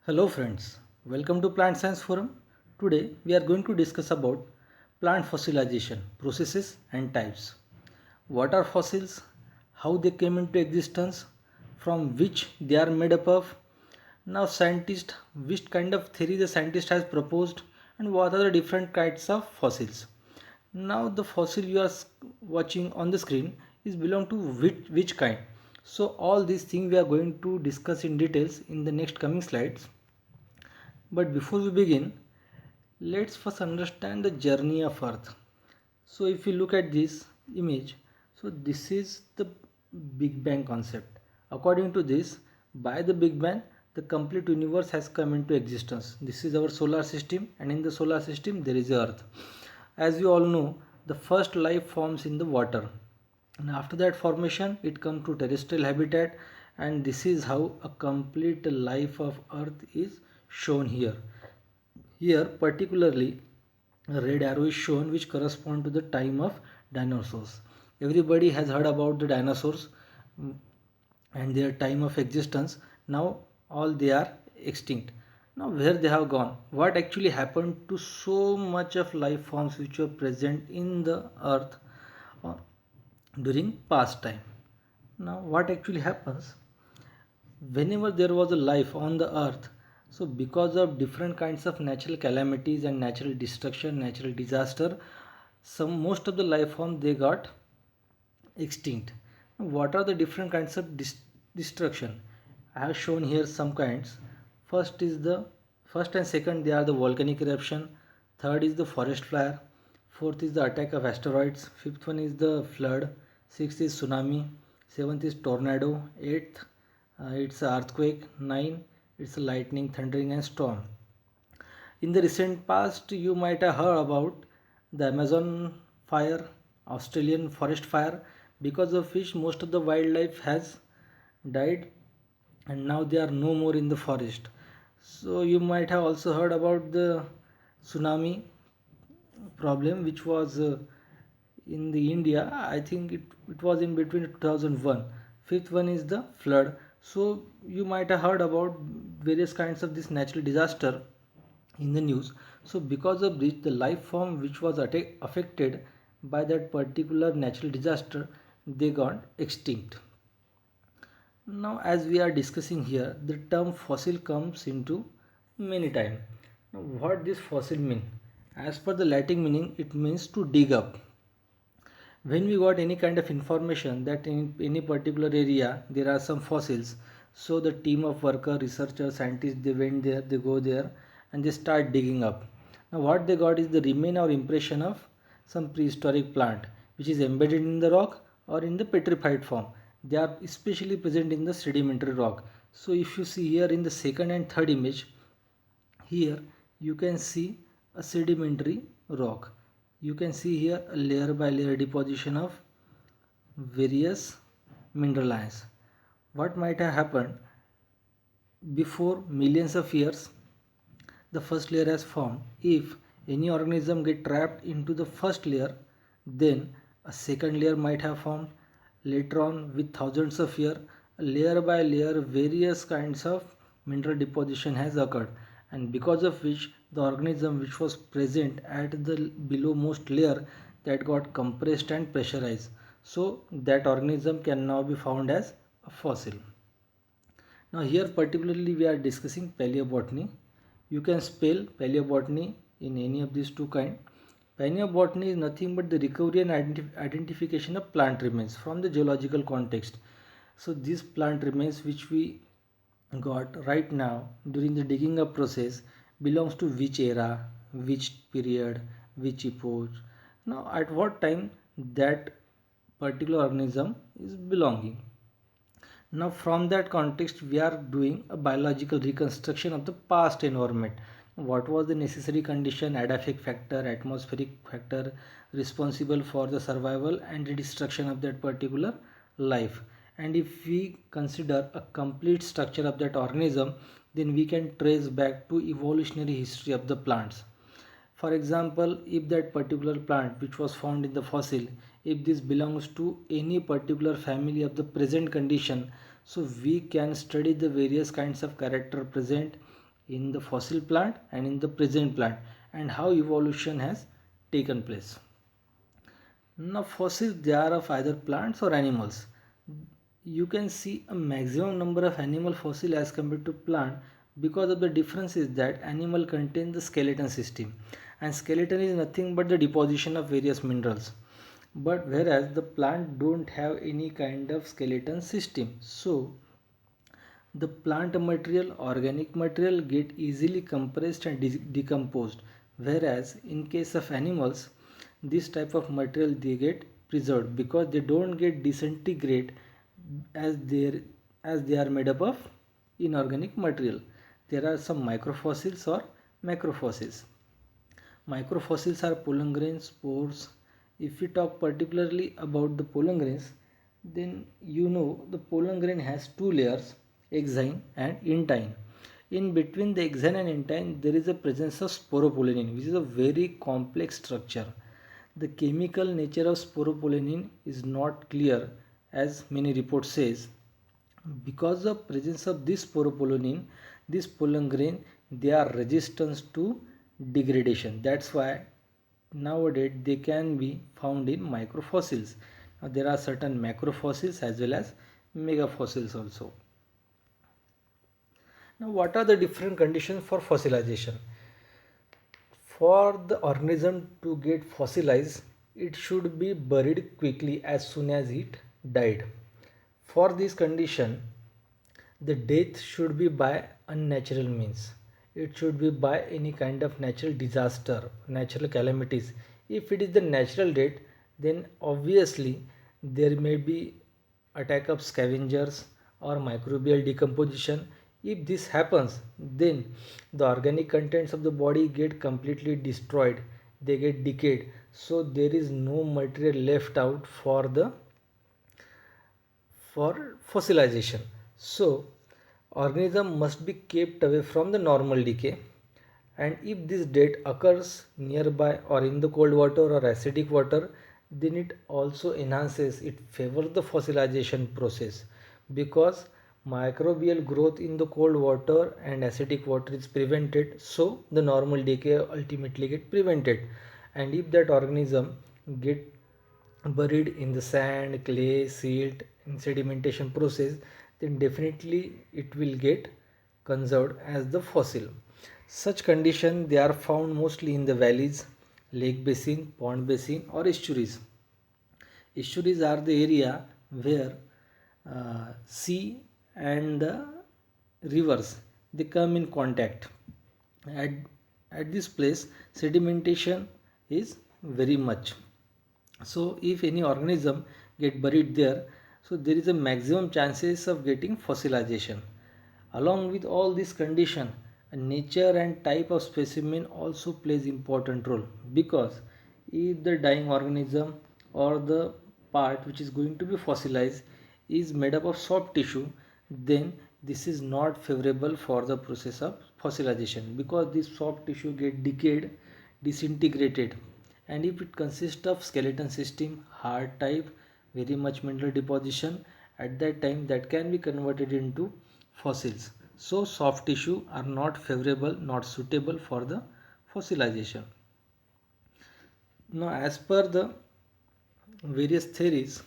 Hello friends, welcome to Plant Science Forum. Today we are going to discuss about plant fossilization processes and types. What are fossils? How they came into existence? From which they are made up of? Now scientists, which kind of theory the scientist has proposed and what are the different kinds of fossils? Now the fossil you are watching on the screen is belong to which kind? So all these things we are going to discuss in details in the next coming slides. But before we begin, let's first understand the journey of Earth. So if you look at this image, so this is the Big Bang concept. According to this, by the Big Bang, the complete universe has come into existence. This is our solar system, and in the solar system there is Earth. As you all know, the first life forms in the water. And after that formation, it comes to terrestrial habitat, and this is how a complete life of Earth is shown here. Here, particularly, a red arrow is shown which correspond to the time of dinosaurs. Everybody has heard about the dinosaurs and their time of existence. Now, all they are extinct. Now, where they have gone? What actually happened to so much of life forms which were present in the earth uh, during past time? Now, what actually happens? Whenever there was a life on the earth, so because of different kinds of natural calamities and natural destruction, natural disaster, some most of the life form they got extinct. What are the different kinds of destruction? I have shown here some kinds. First is the first and second, they are the volcanic eruption. Third is the forest fire. Fourth is the attack of asteroids. Fifth one is the flood. Sixth is tsunami. Seventh is tornado. Eighth, it's a earthquake. Nine, it's a lightning, thundering, and storm. In the recent past, you might have heard about the Amazon fire, Australian forest fire, because of which most of the wildlife has died and now they are no more in the forest. So you might have also heard about the tsunami problem which was in the India. I think it was in between 2001. Fifth one is the flood. So you might have heard about various kinds of this natural disaster in the news. So because of this, the life form which was affected by that particular natural disaster, they got extinct. Now as we are discussing here, the term fossil comes into many time. Now what this fossil mean? As per the Latin meaning, it means to dig up. When we got any kind of information that in any particular area there are some fossils, so the team of worker, researchers, scientists, they went there, they go there and they start digging up. Now what they got is the remain or impression of some prehistoric plant which is embedded in the rock or in the petrified form. They are especially present in the sedimentary rock. So if you see here in the second and third image, here you can see a sedimentary rock. You can see here a layer by layer deposition of various mineral ions. What might have happened before millions of years? The first layer has formed. If any organism get trapped into the first layer, then a second layer might have formed. Later on, with thousands of years, layer by layer various kinds of mineral deposition has occurred, and because of which the organism which was present at the belowmost layer, that got compressed and pressurized, so that organism can now be found as a fossil. Now here particularly we are discussing paleobotany. You can spell paleobotany in any of these two kinds. Paleobotany is nothing but the recovery and identification of plant remains from the geological context. So these plant remains which we got right now during the digging up process belongs to which era, which period, which epoch. Now at what time that particular organism is belonging. Now from that context we are doing a biological reconstruction of the past environment. What was the necessary condition, edaphic factor, atmospheric factor responsible for the survival and the destruction of that particular life. And if we consider a complete structure of that organism, then we can trace back to evolutionary history of the plants. For example, if that particular plant which was found in the fossil, if this belongs to any particular family of the present condition, so we can study the various kinds of character present in the fossil plant and in the present plant, and how evolution has taken place. Now fossils, they are of either plants or animals. You can see a maximum number of animal fossil as compared to plant, because of the difference is that animal contains the skeleton system, and skeleton is nothing but the deposition of various minerals, but whereas the plant don't have any kind of skeleton system. So the plant material, organic material, get easily compressed and decomposed, whereas in case of animals, this type of material they get preserved because they don't get disintegrate, as they are made up of inorganic material. There are some microfossils or macrofossils. Microfossils are pollen grains, spores. If we talk particularly about the pollen grains, then you know the pollen grain has two layers, exine and intine. In between the exine and intine, there is a presence of sporopollenin, which is a very complex structure. The chemical nature of sporopollenin is not clear, as many reports says. Because of presence of this sporopollenin, this pollen grain, they are resistant to degradation. That's why nowadays they can be found in microfossils. Now, there are certain macrofossils as well as megafossils also. Now, what are the different conditions for fossilization? For the organism to get fossilized, it should be buried quickly as soon as it died. For this condition, the death should be by unnatural means. It should be by any kind of natural disaster, natural calamities. If it is the natural death, then obviously there may be attack of scavengers or microbial decomposition. If this happens, then the organic contents of the body get completely destroyed, they get decayed, so there is no material left out for fossilization. So organism must be kept away from the normal decay, and if this death occurs nearby or in the cold water or acidic water, then it also enhances, it favors the fossilization process, because microbial growth in the cold water and acidic water is prevented, so the normal decay ultimately get prevented. And if that organism get buried in the sand, clay, silt, in sedimentation process, then definitely it will get conserved as the fossil. Such conditions, they are found mostly in the valleys, lake basin, pond basin or estuaries. Estuaries are the area where sea and the rivers, they come in contact. At, at this place, sedimentation is very much. So if any organism get buried there, so there is a maximum chances of getting fossilization. Along with all this condition, nature and type of specimen also plays important role, because if the dying organism or the part which is going to be fossilized is made up of soft tissue, then this is not favorable for the process of fossilization, because this soft tissue get decayed, disintegrated. And if it consists of skeleton system, hard type, very much mineral deposition, at that time that can be converted into fossils. So soft tissue are not favorable, not suitable for the fossilization. Now as per the various theories,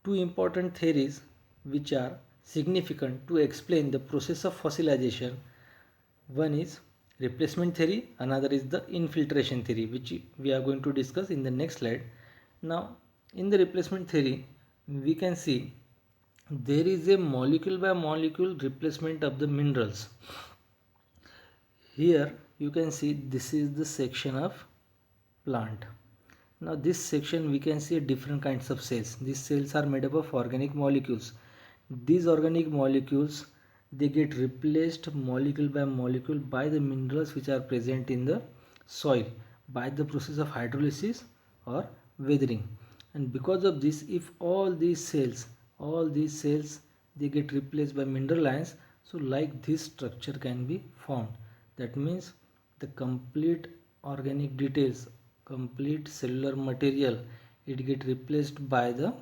two important theories which are significant to explain the process of fossilization. One is replacement theory, another is the infiltration theory, which we are going to discuss in the next slide. Now in the replacement theory, we can see there is a molecule by molecule replacement of the minerals. Here you can see this is the section of plant. Now this section we can see different kinds of cells. These cells are made up of organic molecules. These organic molecules, they get replaced molecule by molecule by the minerals which are present in the soil by the process of hydrolysis or weathering. And because of this, if all these cells they get replaced by mineral ions, so like this structure can be formed. That means the complete organic details, complete cellular material, it get replaced by the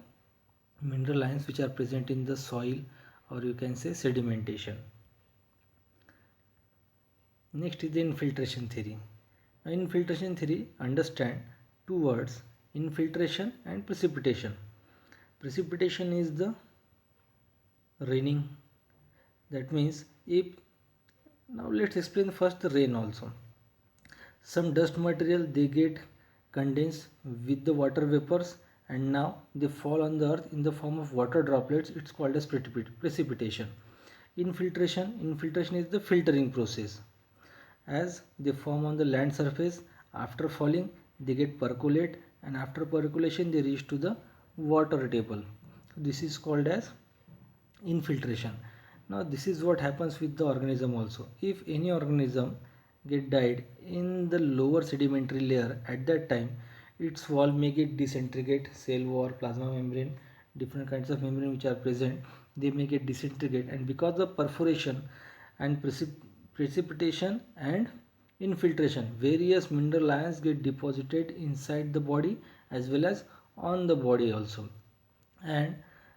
mineral ions which are present in the soil, or you can say sedimentation. Next is the infiltration theory. Now, infiltration theory understand two words, infiltration and precipitation. Precipitation is the raining. That means if, now let's explain first the rain also. Some dust material they get condensed with the water vapors and now they fall on the earth in the form of water droplets. It's called as precipitation. Infiltration is the filtering process. As they form on the land surface, after falling they get percolate, and after percolation they reach to the water table. This is called as infiltration. Now this is what happens with the organism also. If any organism get died in the lower sedimentary layer, at that time its wall may get disintegrate, cell wall, plasma membrane, different kinds of membrane which are present, they may get disintegrate, and because of perforation and precipitation and infiltration, various mineral ions get deposited inside the body as well as on the body also, and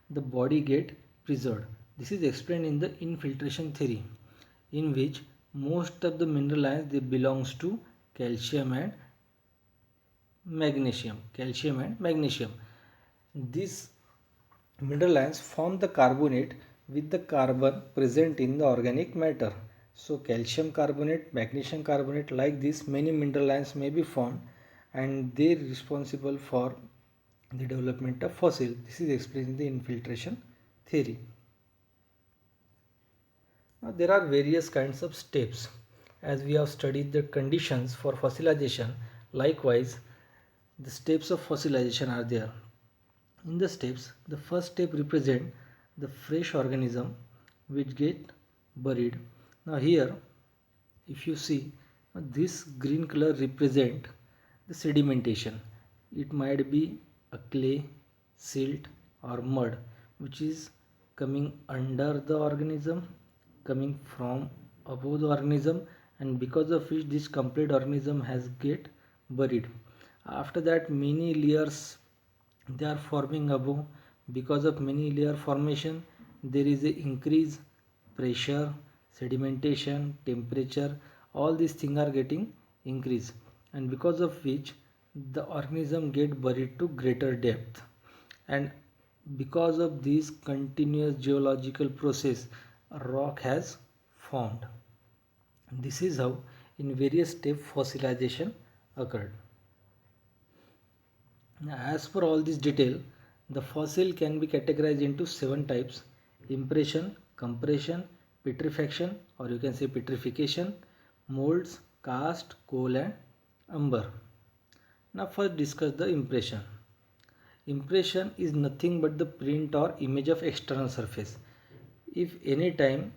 the body get preserved. This is explained in the infiltration theory, in which most of the mineral ions they belongs to calcium and magnesium. Calcium and magnesium. These mineral ions form the carbonate with the carbon present in the organic matter. So calcium carbonate, magnesium carbonate, like this many mineral ions may be formed, and they are responsible for the development of fossil. This is explained in the infiltration theory. Now there are various kinds of steps. As we have studied the conditions for fossilization, likewise the steps of fossilization are there. In the steps, the first step represent the fresh organism which get buried. Now here, if you see, this green color represent the sedimentation. It might be a clay, silt or mud which is coming under the organism, coming from above the organism, and because of which this complete organism has get buried. After that many layers they are forming above. Because of many layer formation there is a increase pressure, sedimentation, temperature, all these things are getting increased, and because of which the organism get buried to greater depth. And because of this continuous geological process a rock has formed. This is how in various steps fossilization occurred. Now, as per all this detail, the fossil can be categorized into 7 types: impression, compression, petrifaction, or you can say petrification, molds, cast, coal and umber. Now first discuss the impression. Impression is nothing but the print or image of external surface. If any time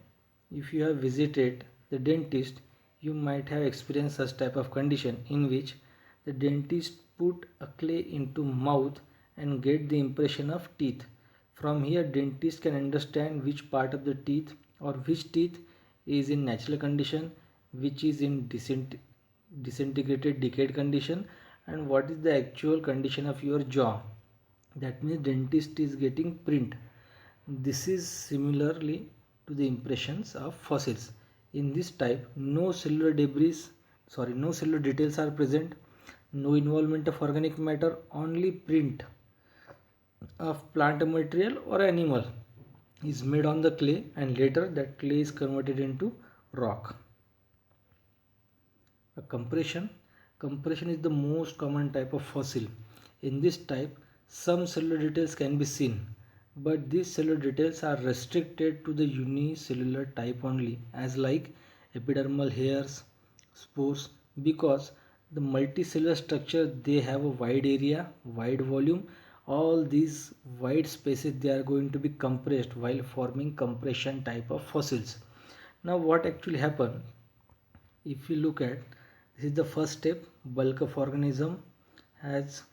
if you have visited the dentist, you might have experienced such type of condition in which the dentist put a clay into mouth and get the impression of teeth. From here dentist can understand which part of the teeth or which teeth is in natural condition, which is in disintegrated decayed condition, and what is the actual condition of your jaw. That means dentist is getting print. This is similarly to the impressions of fossils. In this type no cellular details are present, no involvement of organic matter, only print of plant material or animal is made on the clay, and later that clay is converted into rock. A compression is the most common type of fossil. In this type some cellular details can be seen, but these cellular details are restricted to the unicellular type only, as like epidermal hairs, spores, because the multicellular structure they have a wide area, wide volume. All these wide spaces they are going to be compressed while forming compression type of fossils. Now what actually happen, if you look at, this is the first step, bulk of organism has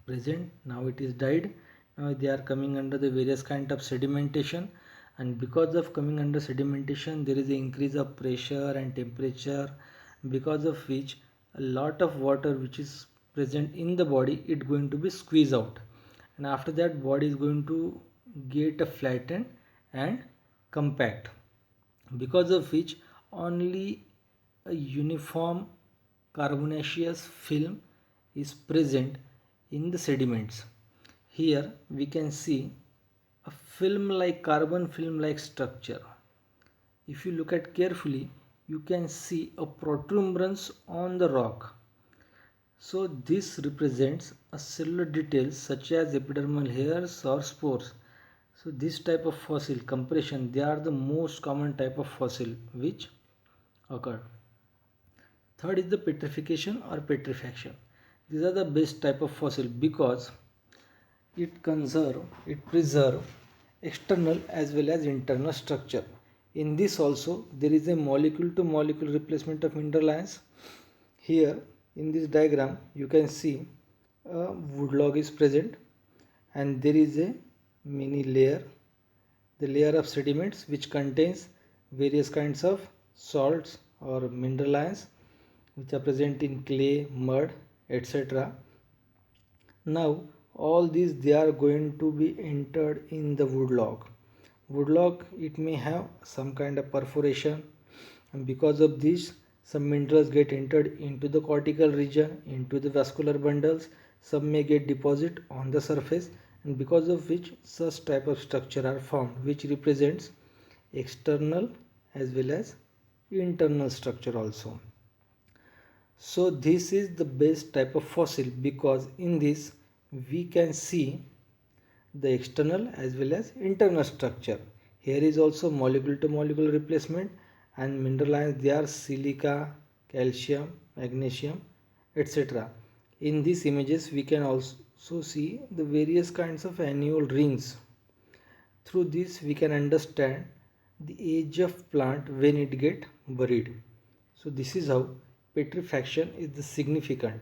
present, now it is died. Now they are coming under the various kind of sedimentation, and because of coming under sedimentation there is an increase of pressure and temperature, because of which a lot of water which is present in the body it going to be squeezed out, and after that body is going to get a flattened and compact, because of which only a uniform carbonaceous film is present in the sediments. Here we can see a film like carbon film like structure. If you look at carefully, you can see a protuberance on the rock. So this represents a cellular details such as epidermal hairs or spores. So this type of fossil compression, they are the most common type of fossil which occur. Third is the petrification or petrifaction. These are the best type of fossil because it preserve external as well as internal structure. In this also there is a molecule to molecule replacement of mineral ions. Here in this diagram you can see a wood log is present and there is a mini layer, the layer of sediments which contains various kinds of salts or mineral ions which are present in clay, mud, etc. Now all these they are going to be entered in the wood log. Wood log, it may have some kind of perforation, and because of this some minerals get entered into the cortical region, into the vascular bundles. Some may get deposit on the surface, and because of which such type of structure are formed which represents external as well as internal structure also. So this is the best type of fossil because in this we can see the external as well as internal structure. Here is also molecule to molecule replacement, and mineral ions they are silica, calcium, magnesium, etc. In these images we can also see the various kinds of annual rings. Through this we can understand the age of plant when it get buried. So this is how petrifaction is the significant.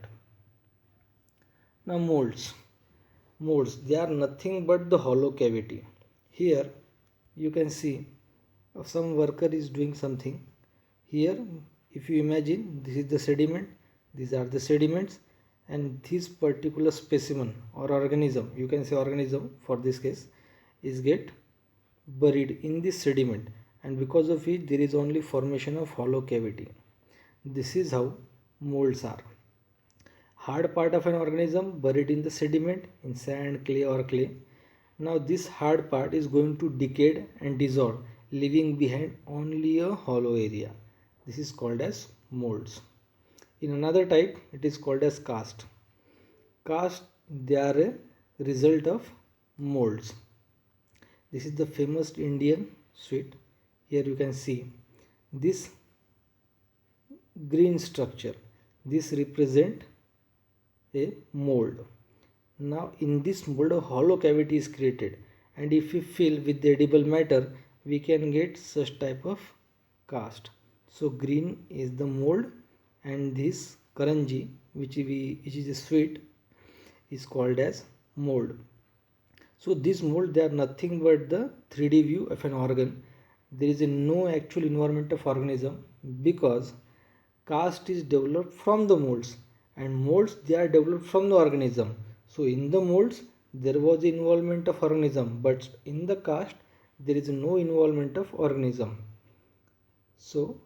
Now molds. Molds, they are nothing but the hollow cavity. Here you can see some worker is doing something. Here if you imagine, this is the sediment, these are the sediments, and this particular specimen or organism, you can say organism for this case, is get buried in this sediment, and because of it there is only formation of hollow cavity. This is how molds are. Hard part of an organism buried in the sediment, in sand, clay or clay. Now this hard part is going to decay and dissolve, leaving behind only a hollow area. This is called as molds. In another type it is called as cast. Cast, they are a result of molds. This is the famous Indian sweet. Here you can see this green structure. This represent a mold. Now in this mold a hollow cavity is created, and if we fill with the edible matter we can get such type of cast. So green is the mold, and this karanji which is a sweet is called as mold. So this mold, they are nothing but the 3D view of an organ. There is no actual environment of organism because cast is developed from the molds, and molds they are developed from the organism. So in the molds there was involvement of organism, but in the cast there is no involvement of organism. So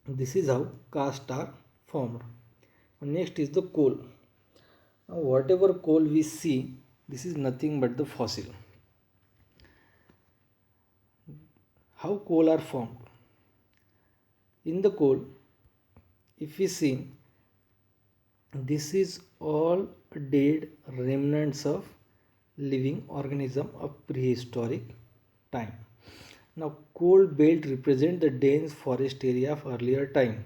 this is how casts are formed. Next is the coal. Now whatever coal we see, this is nothing but the fossil. How coal are formed? In the coal, if we see, this is all dead remnants of living organism of prehistoric time. Now coal belt represent the dense forest area of earlier time.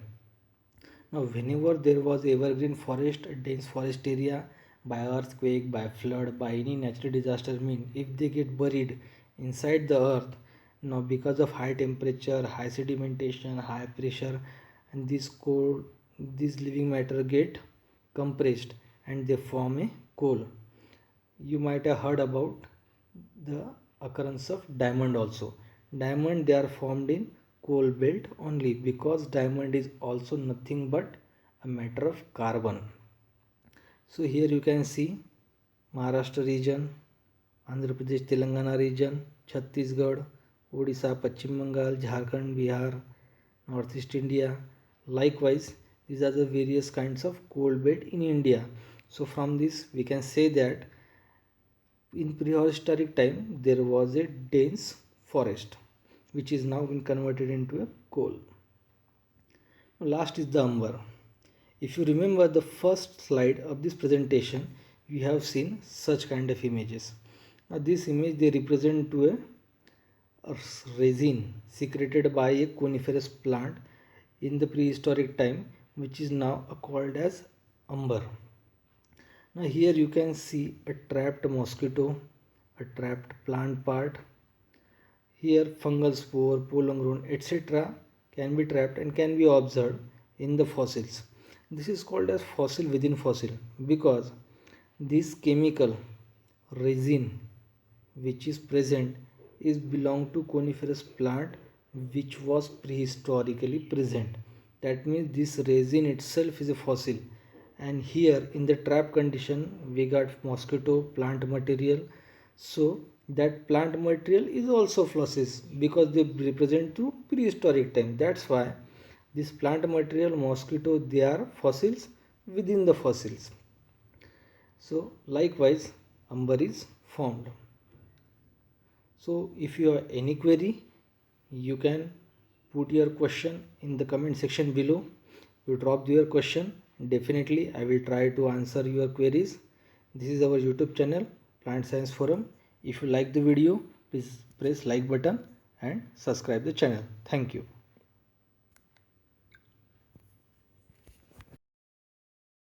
Now whenever there was evergreen forest, dense forest area, by earthquake, by flood, by any natural disaster, mean if they get buried inside the earth, now because of high temperature, high sedimentation, high pressure, and this coal, this living matter get compressed and they form a coal. You might have heard about the occurrence of diamond also. Diamond, they are formed in coal belt only because diamond is also nothing but a matter of carbon. So here you can see Maharashtra region, Andhra Pradesh, Telangana region, Chhattisgarh, Odisha, Pachim Bengal, Jharkhand, Bihar, Northeast India. Likewise, these are the various kinds of coal bed in India. So from this we can say that in prehistoric time there was a dense forest which is now been converted into a coal. Last is the umber. If you remember the first slide of this presentation, we have seen such kind of images. Now this image they represent to a resin secreted by a coniferous plant in the prehistoric time, which is now called as umber. Now here you can see a trapped mosquito, a trapped plant part. Here fungal spore, pollen etc. can be trapped and can be observed in the fossils. This is called as fossil within fossil because this chemical resin which is present is belong to coniferous plant which was prehistorically present. That means this resin itself is a fossil, and here in the trap condition we got mosquito plant material. So that plant material is also fossils because they represent to prehistoric time. That's why this plant material mosquito they are fossils within the fossils. So likewise umber is formed. So if you have any query, you can put your question in the comment section below. You drop your question, definitely I will try to answer your queries. This is our YouTube channel Plant Science Forum. If you like the video, please press like button and subscribe the channel. Thank you.